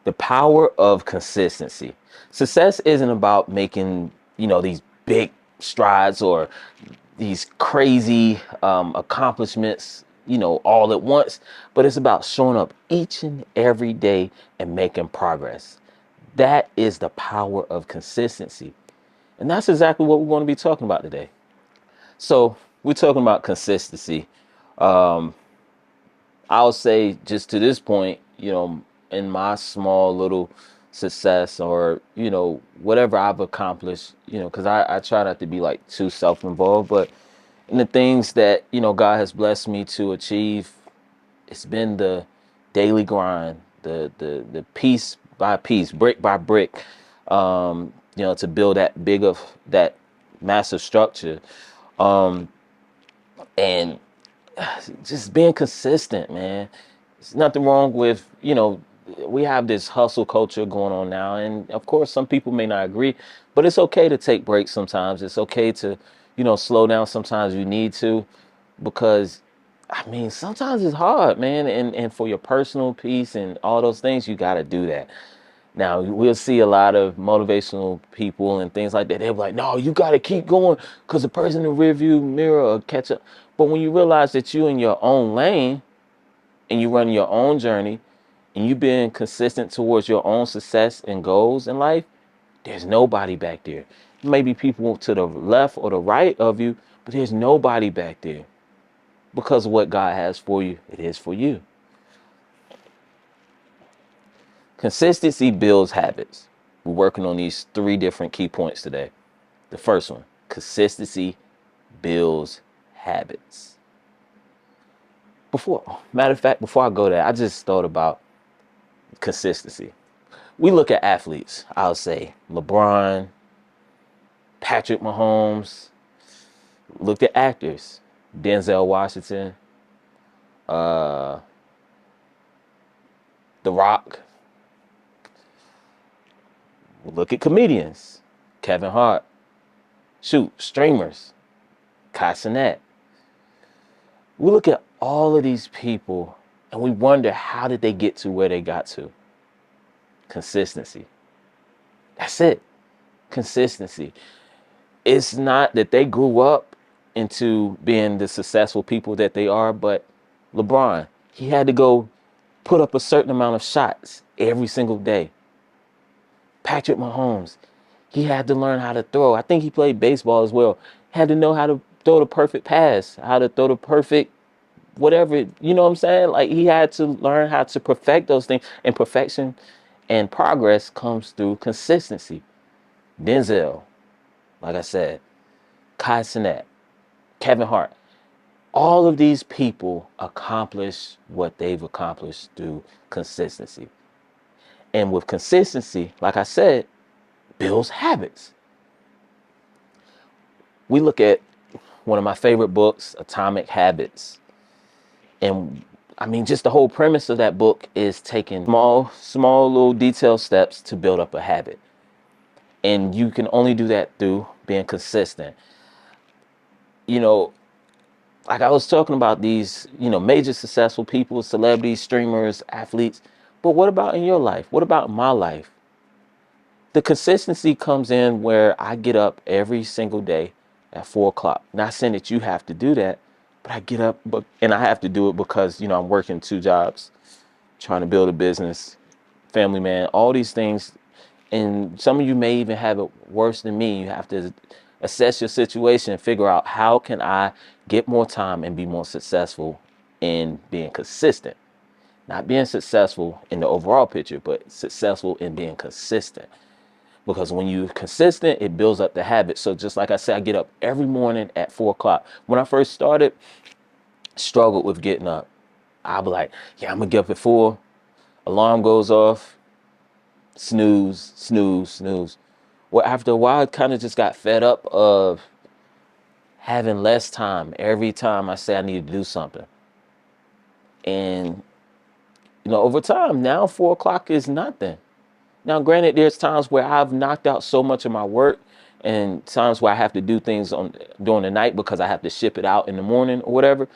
The power of consistency. Success isn't about making, these big strides or these crazy accomplishments, all at once, but it's about showing up each and every day and making progress. That is the power of consistency. And that's exactly what we're going to be talking about today. So we're talking about consistency. Um, I'll say just to this point, in my small little success or, whatever I've accomplished, because I try not to be like too self-involved, but in the things that, God has blessed me to achieve, it's been the daily grind, the piece by piece, brick by brick, to build that massive structure. Um, and just being consistent, man. There's nothing wrong with, we have this hustle culture going on now. And of course, some people may not agree, but it's okay to take breaks sometimes. It's okay to, slow down sometimes you need to, because I mean, sometimes it's hard, man. And for your personal peace and all those things, you got to do that. Now, we'll see a lot of motivational people and things like that. They're like, no, you got to keep going because the person in the rearview mirror will catch up. But when you realize that you in your own lane and you run your own journey and you being consistent towards your own success and goals in life, there's nobody back there. Maybe people to the left or the right of you, but there's nobody back there because of what God has for you. It is for you. Consistency builds habits. We're working on these 3 different key points today. The first one, consistency builds habits. Matter of fact, before I go there, I just thought about consistency. We look at athletes, I'll say LeBron, Patrick Mahomes, looked at actors, Denzel Washington, uh, The Rock. Look at comedians, Kevin Hart. Shoot, streamers, Kai Cenat. We look at all of these people and we wonder, how did they get to where they got to? Consistency. That's it. Consistency. It's not that they grew up into being the successful people that they are, but LeBron, he had to go put up a certain amount of shots every single day. Patrick Mahomes, he had to learn how to throw. I think he played baseball as well. Had to know how to throw the perfect pass, how to throw the perfect whatever, you know what I'm saying? Like, he had to learn how to perfect those things, and perfection and progress comes through consistency. Denzel, like I said, Kai Cenat, Kevin Hart, all of these people accomplish what they've accomplished through consistency. And with consistency, like I said, builds habits. We look at one of my favorite books, Atomic Habits. And I mean, just the whole premise of that book is taking small little detailed steps to build up a habit. And you can only do that through being consistent. You know, like I was talking about these, major successful people, celebrities, streamers, athletes. But what about in your life? What about my life? The consistency comes in where I get up every single day at 4 o'clock. Not saying that you have to do that, but I get up, and I have to do it because, I'm working 2 jobs, trying to build a business, family man, all these things. And some of you may even have it worse than me. You have to assess your situation and figure out, how can I get more time and be more successful in being consistent? Not being successful in the overall picture, but successful in being consistent. Because when you're consistent, it builds up the habit. So just like I said, I get up every morning at 4 o'clock. When I first started, struggled with getting up. I'll be like, yeah, I'm going to get up at 4. Alarm goes off. Snooze, snooze, snooze. Well, after a while, I kind of just got fed up of having less time every time I say I need to do something. And, over time, now 4 o'clock is nothing. Now, granted, there's times where I've knocked out so much of my work and times where I have to do things during the night because I have to ship it out in the morning or whatever,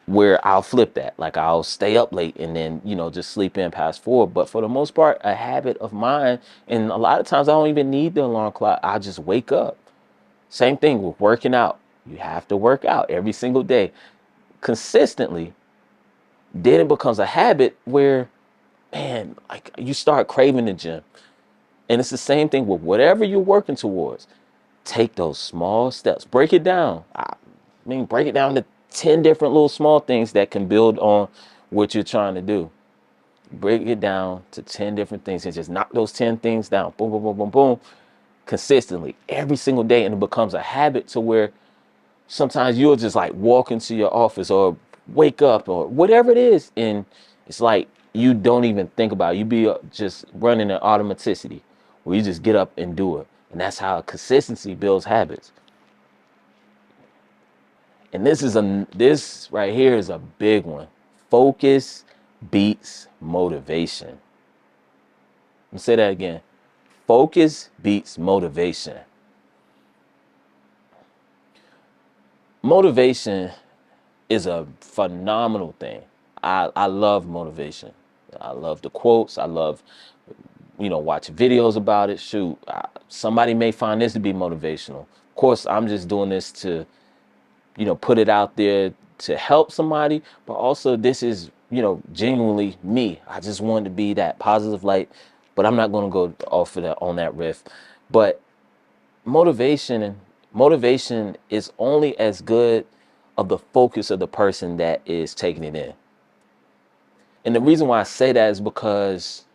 where I'll flip that. Like I'll stay up late and then, just sleep in past 4. But for the most part, a habit of mine, and a lot of times I don't even need the alarm clock. I just wake up. Same thing with working out. You have to work out every single day consistently. Then it becomes a habit where, man, like you start craving the gym. And it's the same thing with whatever you're working towards. Take those small steps, break it down. I mean, break it down to 10 different little small things that can build on what you're trying to do. Break it down to 10 different things and just knock those 10 things down. Boom, boom, boom, boom, boom. Consistently every single day. And it becomes a habit to where sometimes you'll just like walk into your office or wake up or whatever it is. And it's like you don't even think about it. You be just running an automaticity where you just get up and do it. And that's how consistency builds habits. And this right here is a big one. Focus beats motivation. Let me say that again. Focus beats motivation. Motivation is a phenomenal thing. I love motivation. I love the quotes. I love, watching videos about it. Shoot, somebody may find this to be motivational. Of course, I'm just doing this to, put it out there to help somebody, but also this is, genuinely me. I just wanted to be that positive light, but I'm not going to go off of that on that riff. But motivation is only as good of the focus of the person that is taking it in. And the reason why I say that is because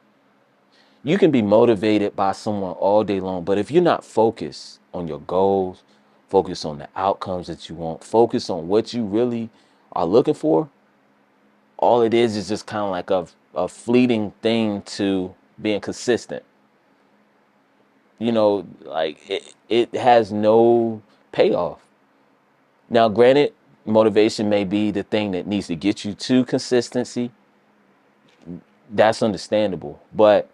you can be motivated by someone all day long, but if you're not focused on your goals, focus on the outcomes that you want, focus on what you really are looking for, all it is just kind of like a fleeting thing to being consistent. Like it has no payoff. Now, granted, motivation may be the thing that needs to get you to consistency. That's understandable. But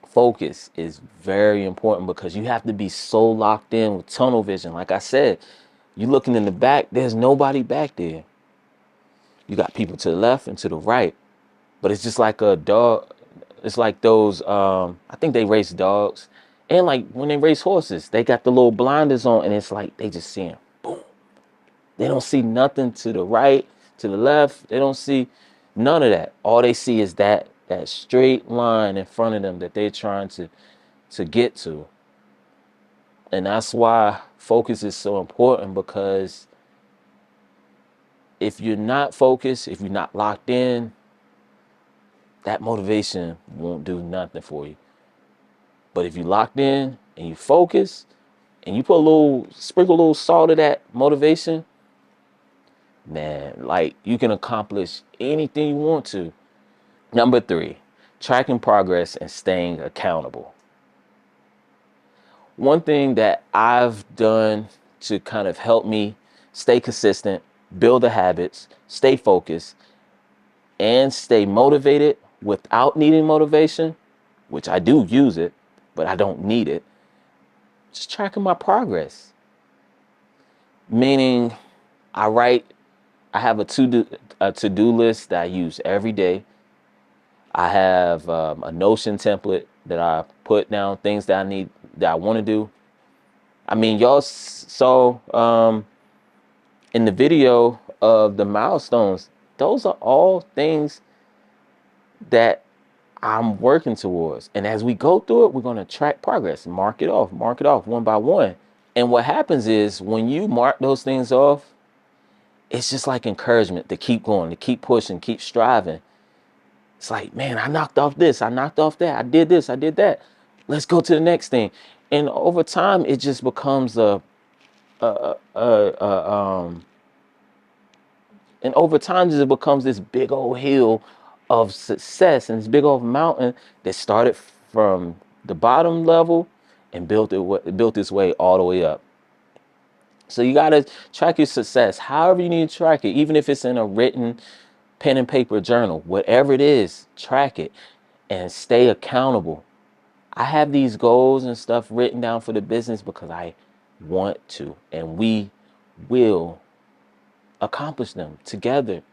focus is very important because you have to be so locked in with tunnel vision. Like I said, you looking in the back, there's nobody back there. You got people to the left and to the right. But it's just like a dog. It's like those, I think they race dogs. And like when they race horses, they got the little blinders on and it's like they just seeing boom. They don't see nothing to the right, to the left. They don't see none of that. All they see is that straight line in front of them that they're trying to get to. And that's why focus is so important, because if you're not focused, if you're not locked in, that motivation won't do nothing for you. But if you're locked in and you focus and you sprinkle a little salt of that motivation, man, like you can accomplish anything you want to. Number 3, tracking progress and staying accountable. One thing that I've done to kind of help me stay consistent, build the habits, stay focused, and stay motivated without needing motivation, which I do use it, but I don't need it, just tracking my progress. Meaning I have a to-do list that I use every day. I have a Notion template that I put down things that I want to do. I mean, y'all saw in the video of the milestones, those are all things that I'm working towards. And as we go through it, we're going to track progress, mark it off one by one. And what happens is when you mark those things off, it's just like encouragement to keep going, to keep pushing, keep striving. It's like, man, I knocked off this, I knocked off that, I did this, I did that. Let's go to the next thing. And over time, it just becomes and over time, it becomes this big old hill of success and this big old mountain that started from the bottom level and built its way all the way up. So you got to track your success however you need to track it, even if it's in a written pen and paper journal, whatever it is, track it and stay accountable. I have these goals and stuff written down for the business because I want to, and we will accomplish them together.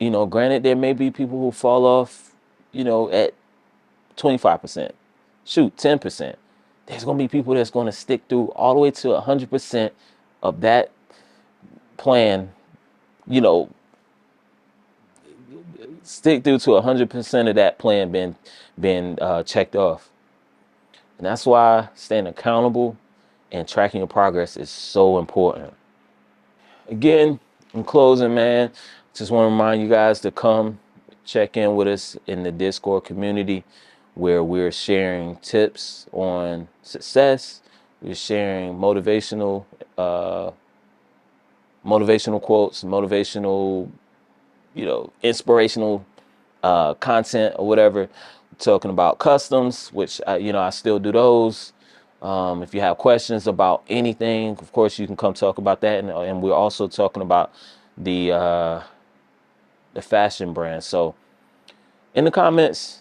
You know, granted, there may be people who fall off, you know, at 25%. Shoot, 10%. There's going to be people that's going to stick through all the way to 100% of that plan, you know, stick through to 100% of that plan being checked off. And that's why staying accountable and tracking your progress is so important. Again, in closing, man, just want to remind you guys to come check in with us in the Discord community where we're sharing tips on success. We're sharing motivational quotes, motivational, you know, inspirational content or whatever. Talking about customs, which you know, I still do those. If you have questions about anything, of course, you can come talk about that. And we're also talking about the fashion brand. So in the comments,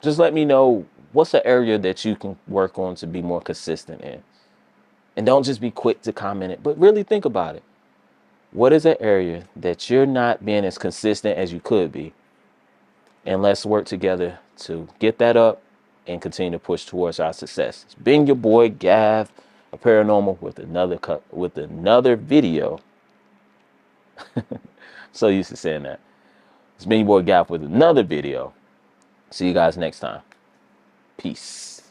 just let me know what's the area that you can work on to be more consistent in. And don't just be quick to comment it, but really think about it. What is an area that you're not being as consistent as you could be? And let's work together to get that up and continue to push towards our success. It's been your boy Gav, a paranormal, with another video. So used to saying that. It's been your boy Gav with another video. See you guys next time. Peace.